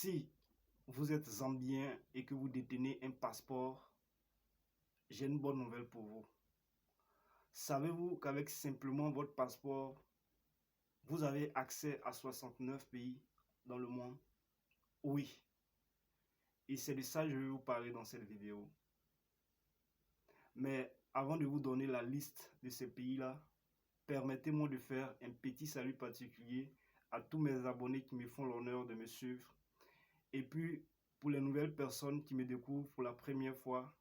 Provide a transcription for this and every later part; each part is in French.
Si vous êtes zambien et que vous détenez un passeport, j'ai une bonne nouvelle pour vous. Savez-vous qu'avec simplement votre passeport, vous avez accès à 69 pays dans le monde? Oui. Et c'est de ça que je vais vous parler dans cette vidéo. Mais avant de vous donner la liste de ces pays-là, permettez-moi de faire un petit salut particulier à tous mes abonnés qui me font l'honneur de me suivre. Et puis, pour les nouvelles personnes qui me découvrent pour la première fois,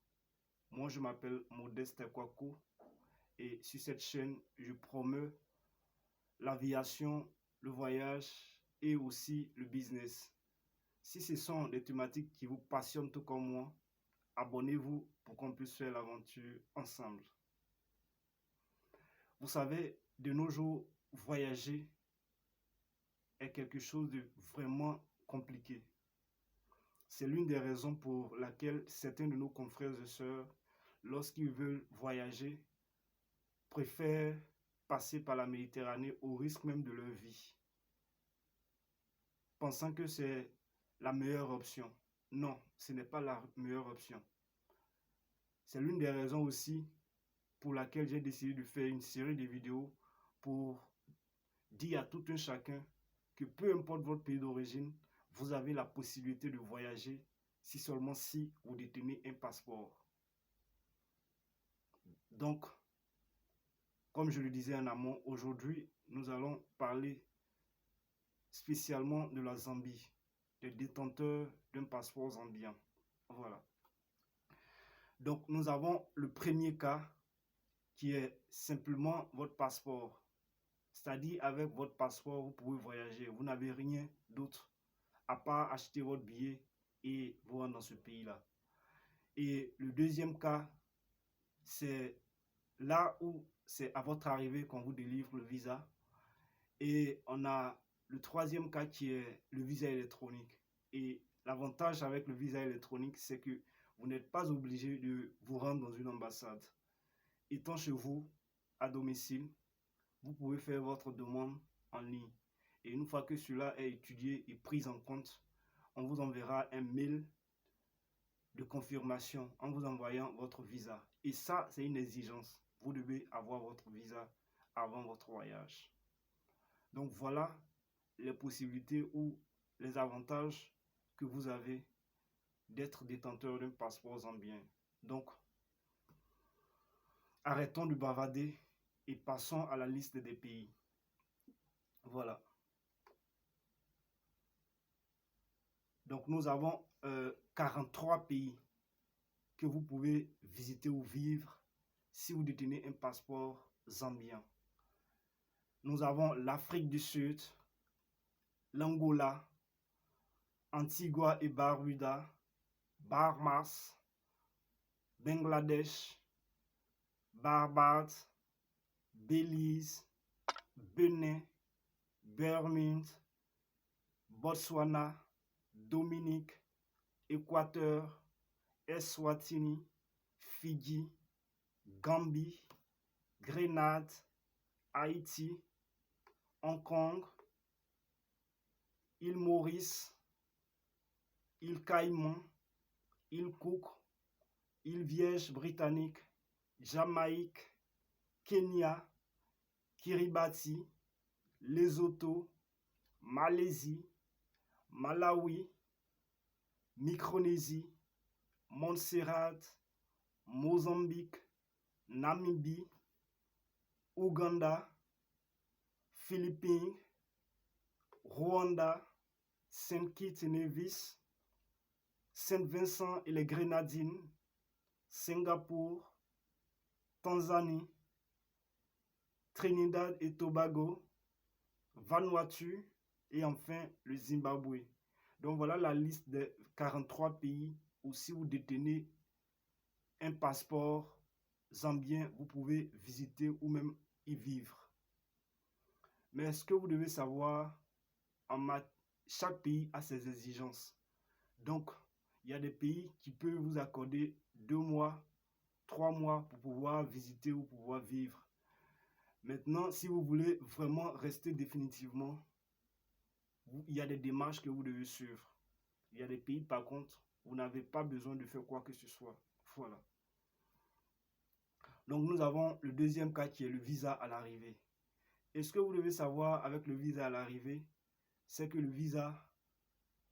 moi je m'appelle Modeste Kwaku et sur cette chaîne, je promeux l'aviation, le voyage et aussi le business. Si ce sont des thématiques qui vous passionnent tout comme moi, abonnez-vous pour qu'on puisse faire l'aventure ensemble. Vous savez, de nos jours, voyager est quelque chose de vraiment compliqué. C'est l'une des raisons pour laquelle certains de nos confrères et sœurs, lorsqu'ils veulent voyager, préfèrent passer par la Méditerranée au risque même de leur vie, pensant que c'est la meilleure option. Non, ce n'est pas la meilleure option. C'est l'une des raisons aussi pour laquelle j'ai décidé de faire une série de vidéos pour dire à tout un chacun que peu importe votre pays d'origine, vous avez la possibilité de voyager si seulement si vous détenez un passeport. Donc, comme je le disais en amont, aujourd'hui, nous allons parler spécialement de la Zambie, des détenteurs d'un passeport zambien. Voilà. Donc, nous avons le premier cas qui est simplement votre passeport. C'est-à-dire, avec votre passeport, vous pouvez voyager. Vous n'avez rien d'autre à part acheter votre billet et vous rendre dans ce pays-là. Et le deuxième cas, c'est là où c'est à votre arrivée qu'on vous délivre le visa. Et on a le troisième cas qui est le visa électronique. Et l'avantage avec le visa électronique, c'est que vous n'êtes pas obligé de vous rendre dans une ambassade. Étant chez vous, à domicile, vous pouvez faire votre demande en ligne. Et une fois que cela est étudié et pris en compte, on vous enverra un mail de confirmation en vous envoyant votre visa. Et ça, c'est une exigence. Vous devez avoir votre visa avant votre voyage. Donc voilà les possibilités ou les avantages que vous avez d'être détenteur d'un passeport zambien. Donc, arrêtons de bavarder et passons à la liste des pays. Voilà. Donc, nous avons 43 pays que vous pouvez visiter ou vivre si vous détenez un passeport zambien. Nous avons l'Afrique du Sud, l'Angola, Antigua et Barbuda, Bahamas, Bangladesh, Barbade, Belize, Benin, Bermude, Botswana, Dominique, Équateur, Eswatini, Fidji, Gambie, Grenade, Haïti, Hong Kong, île Maurice, île Caïman, île Cook, île Vierge britannique, Jamaïque, Kenya, Kiribati, Lesotho, Malaisie, Malawi, Micronésie, Montserrat, Mozambique, Namibie, Ouganda, Philippines, Rwanda, Saint Kitts et Nevis, Saint-Vincent et les Grenadines, Singapour, Tanzanie, Trinidad et Tobago, Vanuatu et enfin le Zimbabwe. Donc voilà la liste des 43 pays où si vous détenez un passeport zambien, vous pouvez visiter ou même y vivre. Mais ce que vous devez savoir, chaque pays a ses exigences. Donc, il y a des pays qui peuvent vous accorder 2 mois, 3 mois pour pouvoir visiter ou pouvoir vivre. Maintenant, si vous voulez vraiment rester définitivement, il y a des démarches que vous devez suivre. Il y a des pays, par contre, vous n'avez pas besoin de faire quoi que ce soit. Voilà. Donc, nous avons le deuxième cas qui est le visa à l'arrivée. Et ce que vous devez savoir avec le visa à l'arrivée, c'est que le visa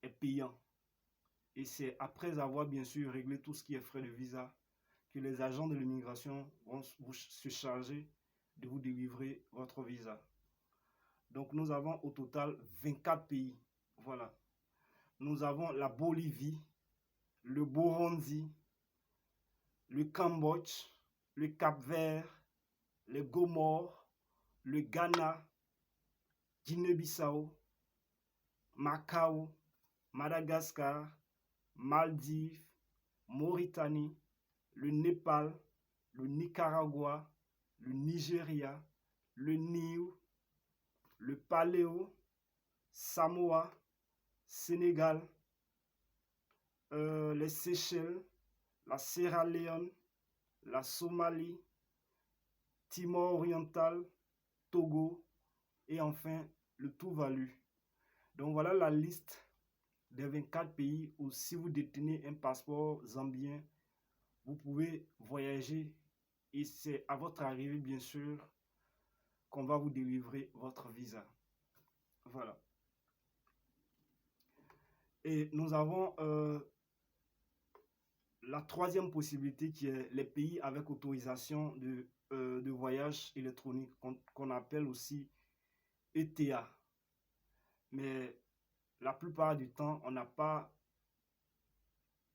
est payant. Et c'est après avoir bien sûr réglé tout ce qui est frais de visa que les agents de l'immigration vont se charger de vous délivrer votre visa. Donc nous avons au total 24 pays. Voilà. Nous avons la Bolivie, le Burundi, le Cambodge, le Cap-Vert, le Gomores, le Ghana, Guinée-Bissau, Macao, Madagascar, Maldives, Mauritanie, le Népal, le Nicaragua, le Nigeria, le Niue, le Paléo, Samoa, Sénégal, les Seychelles, la Sierra Leone, la Somalie, Timor oriental, Togo et enfin le Tuvalu. Donc voilà la liste des 24 pays où si vous détenez un passeport zambien, vous pouvez voyager et c'est à votre arrivée bien sûr qu'on va vous délivrer votre visa. Voilà. Et nous avons la troisième possibilité qui est les pays avec autorisation de voyage électronique qu'on appelle aussi ETA. Mais la plupart du temps, on n'a pas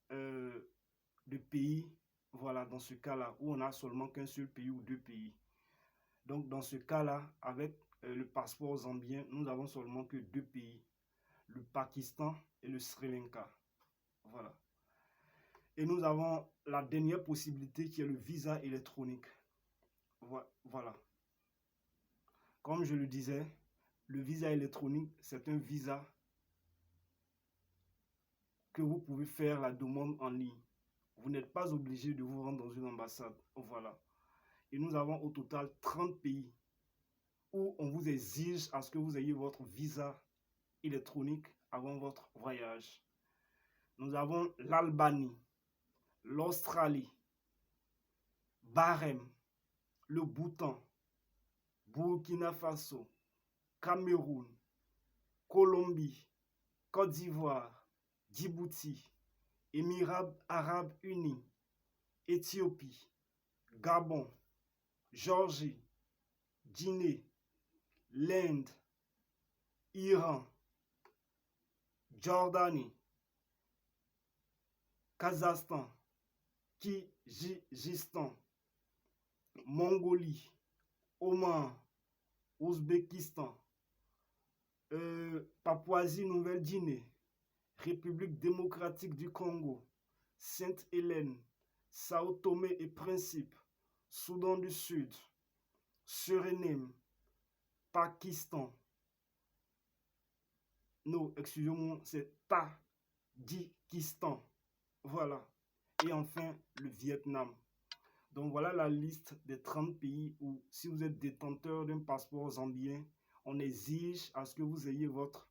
de pays, voilà, dans ce cas-là, où on n'a seulement qu'un seul pays ou deux pays. Donc, dans ce cas-là, avec le passeport zambien, nous n'avons seulement que deux pays, le Pakistan et le Sri Lanka. Voilà. Et nous avons la dernière possibilité qui est le visa électronique. Voilà. Comme je le disais, le visa électronique, c'est un visa que vous pouvez faire la demande en ligne. Vous n'êtes pas obligé de vous rendre dans une ambassade. Voilà. Et nous avons au total 30 pays où on vous exige à ce que vous ayez votre visa électronique avant votre voyage. Nous avons l'Albanie, l'Australie, Bahreïn, le Bhoutan, Burkina Faso, Cameroun, Colombie, Côte d'Ivoire, Djibouti, Émirats Arabes Unis, Éthiopie, Gabon, Géorgie, Guinée, l'Inde, Iran, Jordanie, Kazakhstan, Kirghizistan, Mongolie, Oman, Ouzbékistan, Papouasie-Nouvelle-Guinée, République démocratique du Congo, Sainte-Hélène, Sao Tomé et Principe, Soudan du Sud, Suriname, Pakistan. Non, excusez-moi, c'est Tadjikistan. Voilà. Et enfin, le Vietnam. Donc voilà la liste des 30 pays où, si vous êtes détenteur d'un passeport zambien, on exige à ce que vous ayez votre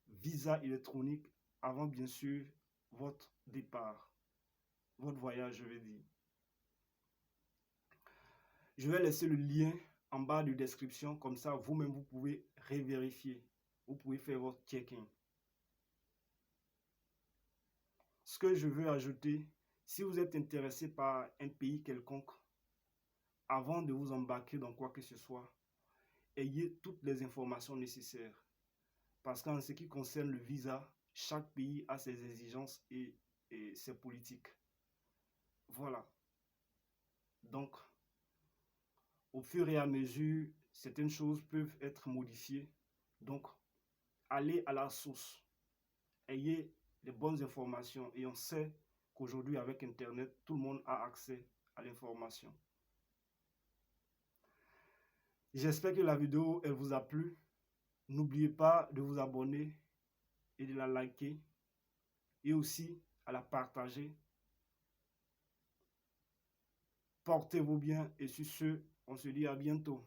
visa électronique avant, bien sûr, votre départ. Votre voyage, je vais dire. Je vais laisser le lien en bas de description, comme ça, vous-même, vous pouvez revérifier. Vous pouvez faire votre check-in. Ce que je veux ajouter, si vous êtes intéressé par un pays quelconque, avant de vous embarquer dans quoi que ce soit, ayez toutes les informations nécessaires. Parce qu'en ce qui concerne le visa, chaque pays a ses exigences et ses politiques. Voilà. Donc, au fur et à mesure, certaines choses peuvent être modifiées. Donc, allez à la source. Ayez les bonnes informations. Et on sait qu'aujourd'hui, avec Internet, tout le monde a accès à l'information. J'espère que la vidéo, elle vous a plu. N'oubliez pas de vous abonner et de la liker. Et aussi à la partager. Portez-vous bien et sur ce, on se dit à bientôt.